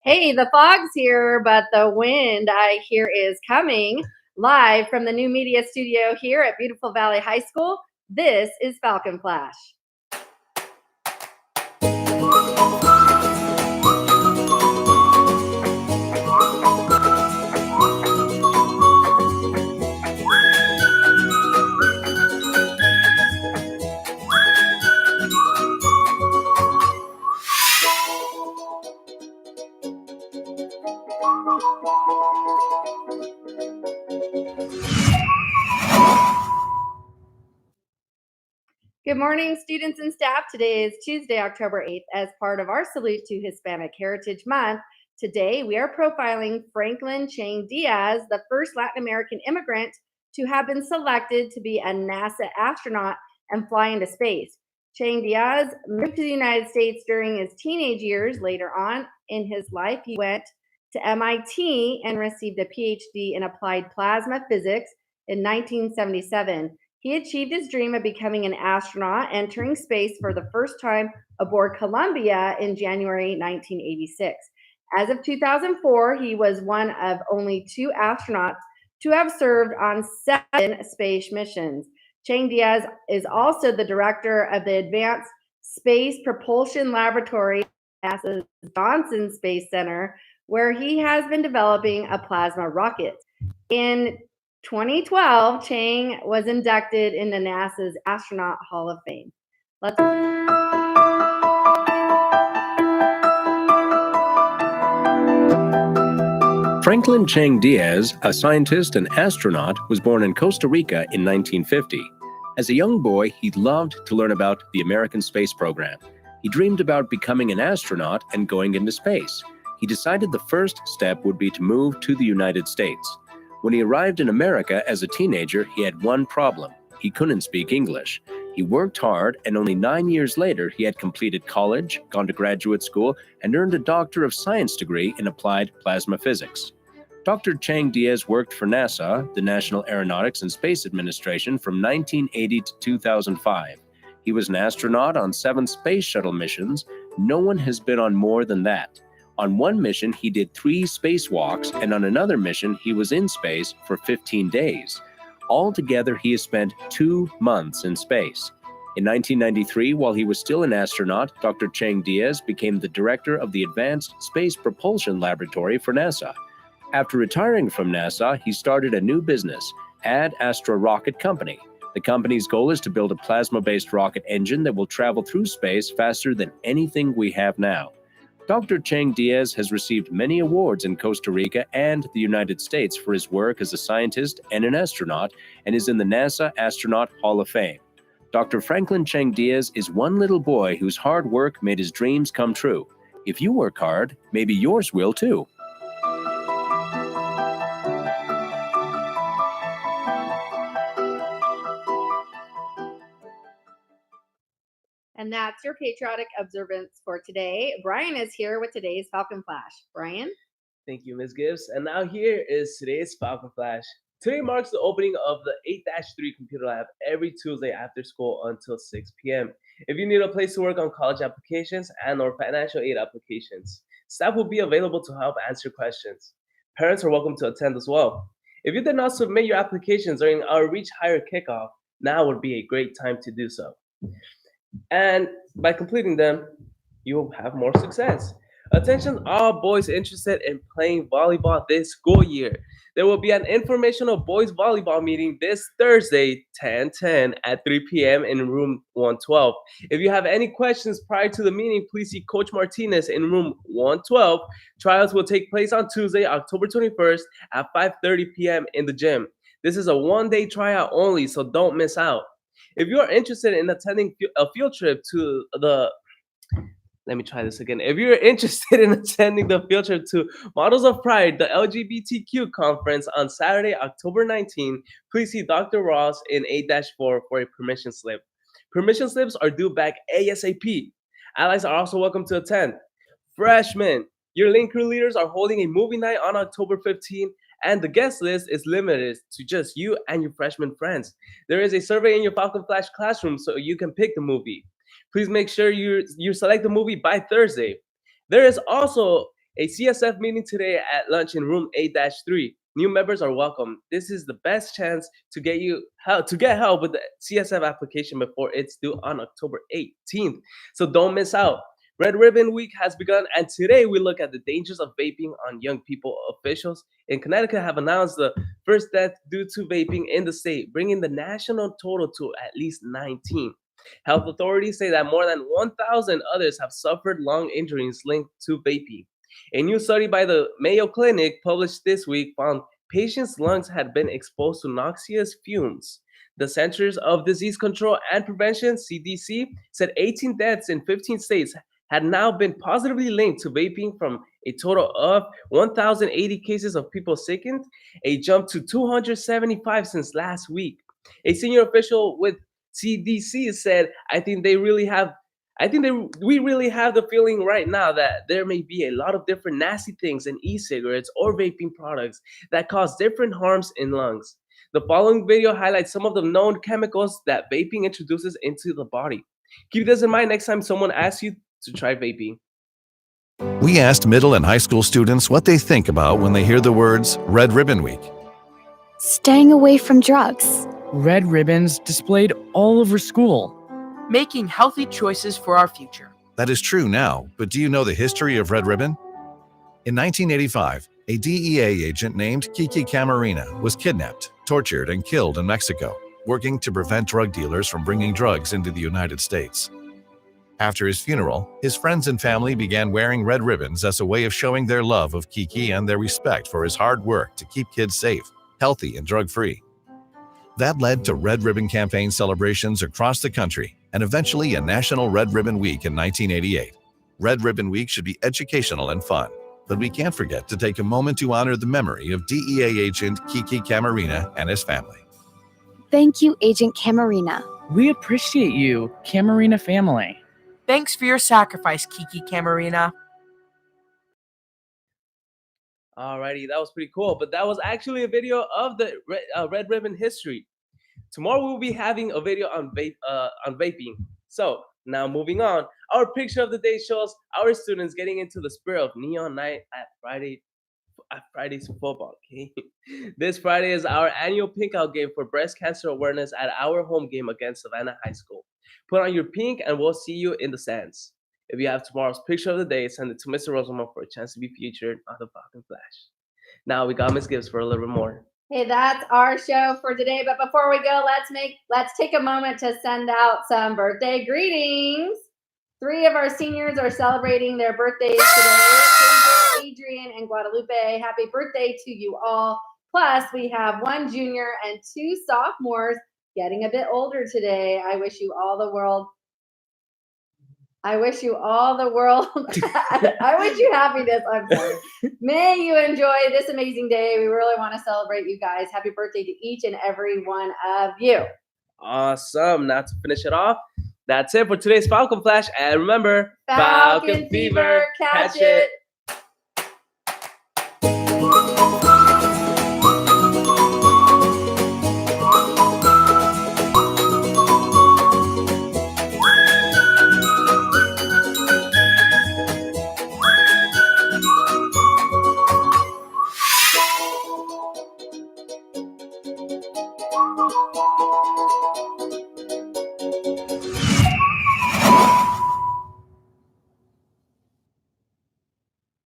Hey, the fog's here, but the wind I hear is coming live from the new media studio here at beautiful Valley High School. This is Falcon Flash. Good morning, students and staff. Today is Tuesday, October 8th. As part of our salute to Hispanic Heritage Month, today we are profiling Franklin Chang Diaz, the first Latin American immigrant to have been selected to be a NASA astronaut and fly into space. Chang Diaz moved to the United States during his teenage years. Later on in his life, he went to MIT and received a PhD in applied plasma physics in 1977. He achieved his dream of becoming an astronaut, entering space for the first time aboard Columbia in January 1986. As of 2004, he was one of only two astronauts to have served on 7 space missions. Chang Diaz is also the director of the Advanced Space Propulsion Laboratory at NASA's Johnson Space Center, where he has been developing a plasma rocket. In 2012, Chang was inducted into NASA's Astronaut Hall of Fame. Franklin Chang Diaz, a scientist and astronaut, was born in Costa Rica in 1950. As a young boy, he loved to learn about the American space program. He dreamed about becoming an astronaut and going into space. He decided the first step would be to move to the United States. When he arrived in America as a teenager, he had one problem. He couldn't speak English. He worked hard, and only 9 years later, he had completed college, gone to graduate school, and earned a Doctor of Science degree in applied plasma physics. Dr. Chang Diaz worked for NASA, the National Aeronautics and Space Administration, from 1980 to 2005. He was an astronaut on 7 space shuttle missions. No one has been on more than that. On one mission, he did 3 spacewalks, and on another mission, he was in space for 15 days. Altogether, he has spent 2 months in space. In 1993, while he was still an astronaut, Dr. Chang Diaz became the director of the Advanced Space Propulsion Laboratory for NASA. After retiring from NASA, he started a new business, Ad Astra Rocket Company. The company's goal is to build a plasma-based rocket engine that will travel through space faster than anything we have now. Dr. Chang Diaz has received many awards in Costa Rica and the United States for his work as a scientist and an astronaut, and is in the NASA Astronaut Hall of Fame. Dr. Franklin Chang Diaz is one little boy whose hard work made his dreams come true. If you work hard, maybe yours will too. And that's your patriotic observance for today. Brian is here with today's Falcon Flash. Brian? Thank you, Ms. Gibbs. And now here is today's Falcon Flash. Today marks the opening of the 8-3 Computer Lab every Tuesday after school until 6 p.m. If you need a place to work on college applications and or financial aid applications, staff will be available to help answer questions. Parents are welcome to attend as well. If you did not submit your applications during our Reach Higher kickoff, now would be a great time to do so. And by completing them, you will have more success. Attention all boys interested in playing volleyball this school year. There will be an informational boys volleyball meeting this Thursday, 10/10 at 3 p.m. in room 112. If you have any questions prior to the meeting, please see Coach Martinez in room 112. Trials will take place on Tuesday, October 21st at 5:30 p.m. in the gym. This is a one-day tryout only, so don't miss out. If you are interested in attending a field trip to the If you're interested in attending the field trip to Models of Pride, the LGBTQ conference on Saturday, October 19, please see Dr. Ross in 8-4 for a permission slip. Permission slips are due back ASAP. Allies are also welcome to attend. Freshmen, your link crew leaders are holding a movie night on October 15, and the guest list is limited to just you and your freshman friends. There is a survey in your Falcon Flash classroom so you can pick the movie. Please make sure you select the movie by Thursday. There is also A CSF meeting today at lunch in room 8-3. New members are welcome. This is the best chance to get help with the CSF application before it's due on October 18th. So don't miss out. Red Ribbon Week has begun, and today we look at the dangers of vaping on young people. Officials in Connecticut have announced the first death due to vaping in the state, bringing the national total to at least 19. Health authorities say that more than 1,000 others have suffered lung injuries linked to vaping. A new study by the Mayo Clinic published this week found patients' lungs had been exposed to noxious fumes. The Centers of Disease Control and Prevention, CDC, said 18 deaths in 15 states had now been positively linked to vaping from a total of 1,080 cases of people sickened, a jump to 275 since last week. A senior official with CDC said, we really have the feeling right now that there may be a lot of different nasty things in e-cigarettes or vaping products that cause different harms in lungs. The following video highlights some of the known chemicals that vaping introduces into the body. Keep this in mind next time someone asks you to try vaping. We asked middle and high school students what they think about when they hear the words Red Ribbon Week. Staying away from drugs. Red ribbons displayed all over school. Making healthy choices for our future. That is true now, but do you know the history of Red Ribbon? In 1985, a DEA agent named Kiki Camarena was kidnapped, tortured, and killed in Mexico, working to prevent drug dealers from bringing drugs into the United States. After his funeral, his friends and family began wearing red ribbons as a way of showing their love of Kiki and their respect for his hard work to keep kids safe, healthy, and drug-free. That led to Red Ribbon campaign celebrations across the country and eventually a National Red Ribbon Week in 1988. Red Ribbon Week should be educational and fun, but we can't forget to take a moment to honor the memory of DEA agent Kiki Camarena and his family. Thank you, Agent Camarena. We appreciate you, Camarena family. Thanks for your sacrifice, Kiki Camarena. Alrighty, that was pretty cool. But that was actually a video of the Red Ribbon history. Tomorrow we'll be having a video on vaping. So now moving on, our picture of the day shows our students getting into the spirit of neon night at Friday's football. Okay, this Friday is our annual pink out game for breast cancer awareness at our home game against Savannah High School. Put on your pink and we'll see you in the stands. If you have tomorrow's picture of the day, send it to Mr. Rosenbaum for a chance to be featured on the Falcon Flash. Now we got Miss Gibbs for a little bit more. Hey, that's our show for today. But before we go, let's take a moment to send out some birthday greetings. 3 of our seniors are celebrating their birthdays today. Adrian and Guadalupe. Happy birthday to you all. Plus, we have 1 junior and 2 sophomores getting a bit older today. I wish you all the world. I wish you happiness. I'm sorry. May you enjoy this amazing day. We really want to celebrate you guys. Happy birthday to each and every one of you. Awesome. Now to finish it off, that's it for today's Falcon Flash. And remember, Falcon Fever, catch it.